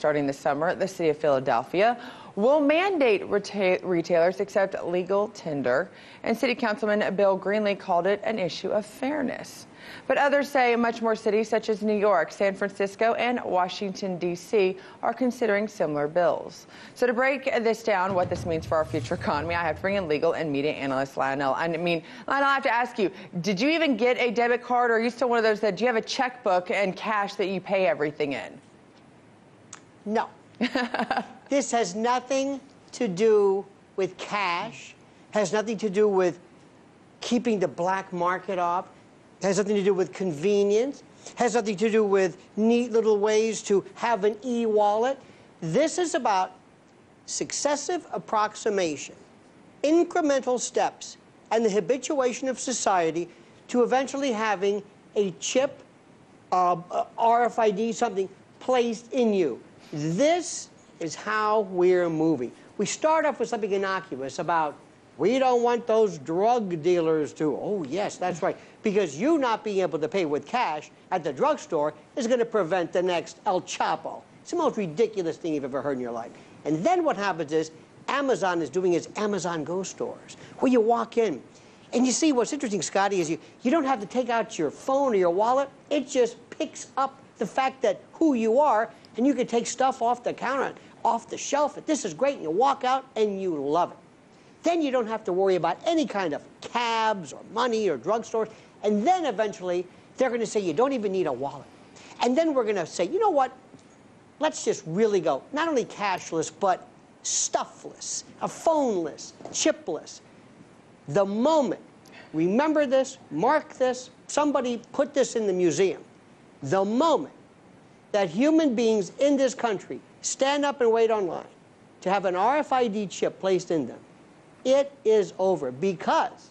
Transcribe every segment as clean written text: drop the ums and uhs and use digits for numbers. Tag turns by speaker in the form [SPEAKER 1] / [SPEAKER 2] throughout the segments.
[SPEAKER 1] starting this summer, the city of Philadelphia will mandate retailers accept legal tender, and City Councilman Bill Greenlee called it an issue of fairness. But others say much more cities such as New York, San Francisco, and Washington, D.C. are considering similar bills. So to break this down, what this means for our future economy, I have to bring in legal and media analyst Lionel. I mean, Lionel, I have to ask you, did you even get a debit card, or are you still one of those that, do you have a checkbook and cash that you pay everything in?
[SPEAKER 2] No. This has nothing to do with cash, has nothing to do with keeping the black market off, has nothing to do with convenience, has nothing to do with neat little ways to have an e-wallet. This is about successive approximation, incremental steps, and the habituation of society to eventually having a chip, RFID, something placed in you. This is how we're moving. We start off with something innocuous about, we don't want those drug dealers to, oh yes, that's right, because you not being able to pay with cash at the drugstore is going to prevent the next El Chapo. It's the most ridiculous thing you've ever heard in your life. And then what happens is, Amazon is doing its Amazon Go stores, where you walk in, and you see what's interesting, Scotty, is you don't have to take out your phone or your wallet. It just picks up the fact that who you are, and you can take stuff off the counter, off the shelf. This is great, and you walk out, and you love it. Then you don't have to worry about any kind of cabs or money or drugstores. And then eventually, they're going to say you don't even need a wallet. And then we're going to say, you know what? Let's just really go, not only cashless, but stuffless, a phoneless, chipless. The moment, remember this, mark this, somebody put this in the museum. The moment that human beings in this country stand up and wait online to have an RFID chip placed in them, it is over, because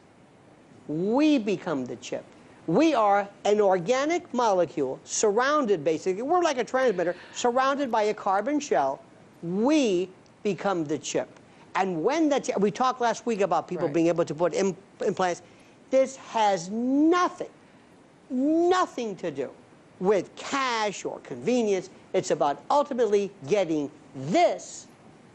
[SPEAKER 2] we become the chip. We are an organic molecule surrounded, basically, we're like a transmitter, surrounded by a carbon shell. We become the chip. And when that, we talked last week about people being able to put implants. This has nothing to do with cash or convenience. It's about ultimately getting this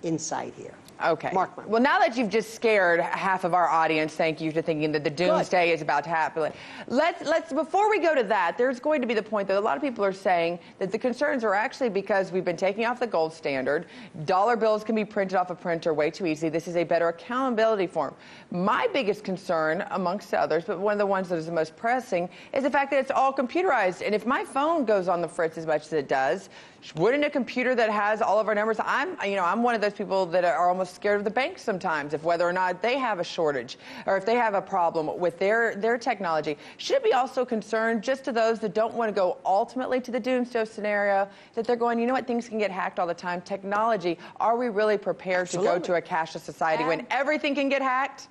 [SPEAKER 2] inside here.
[SPEAKER 1] Okay.
[SPEAKER 2] Mark my words.
[SPEAKER 1] Well, now that you've just scared half of our audience, thank you, to thinking that the doomsday is about to happen. Let's before we go to that, there's going to be the point that a lot of people are saying that the concerns are actually because we've been taking off the gold standard. Dollar bills can be printed off a printer way too easily. This is a better accountability form. My biggest concern, amongst others, but one of the ones that is the most pressing, is the fact that it's all computerized. And if my phone goes on the fritz as much as it does, wouldn't a computer that has all of our numbers? I'm one of those people that are almost scared of the banks sometimes, if whether or not they have a shortage or if they have a problem with their technology. Should it be also concerned just to those that don't want to go ultimately to the doomsday scenario, that they're going, you know what, things can get hacked all the time. Technology, are we really prepared to go to a cashless society when everything can get hacked?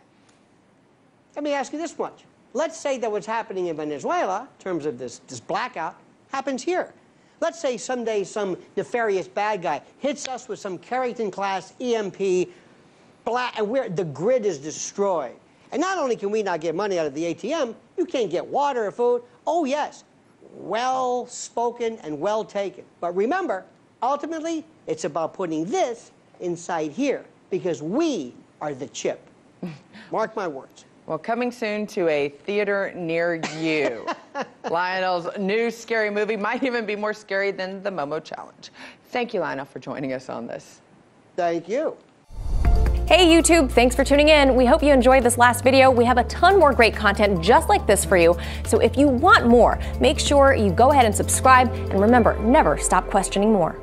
[SPEAKER 2] Let me ask you this much. Let's say that what's happening in Venezuela, in terms of this blackout, happens here. Let's say someday some nefarious bad guy hits us with some Carrington-class EMP, and the grid is destroyed. And not only can we not get money out of the ATM, you can't get water or food. Oh, yes, well spoken and well taken. But remember, ultimately, it's about putting this inside here, because we are the chip. Mark my words.
[SPEAKER 1] Well, coming soon to a theater near you. Lionel's new scary movie might even be more scary than the Momo Challenge. Thank you, Lionel, for joining us on this.
[SPEAKER 2] Thank you.
[SPEAKER 3] Hey YouTube, thanks for tuning in. We hope you enjoyed this last video. We have a ton more great content just like this for you. So if you want more, make sure you go ahead and subscribe. And remember, never stop questioning more.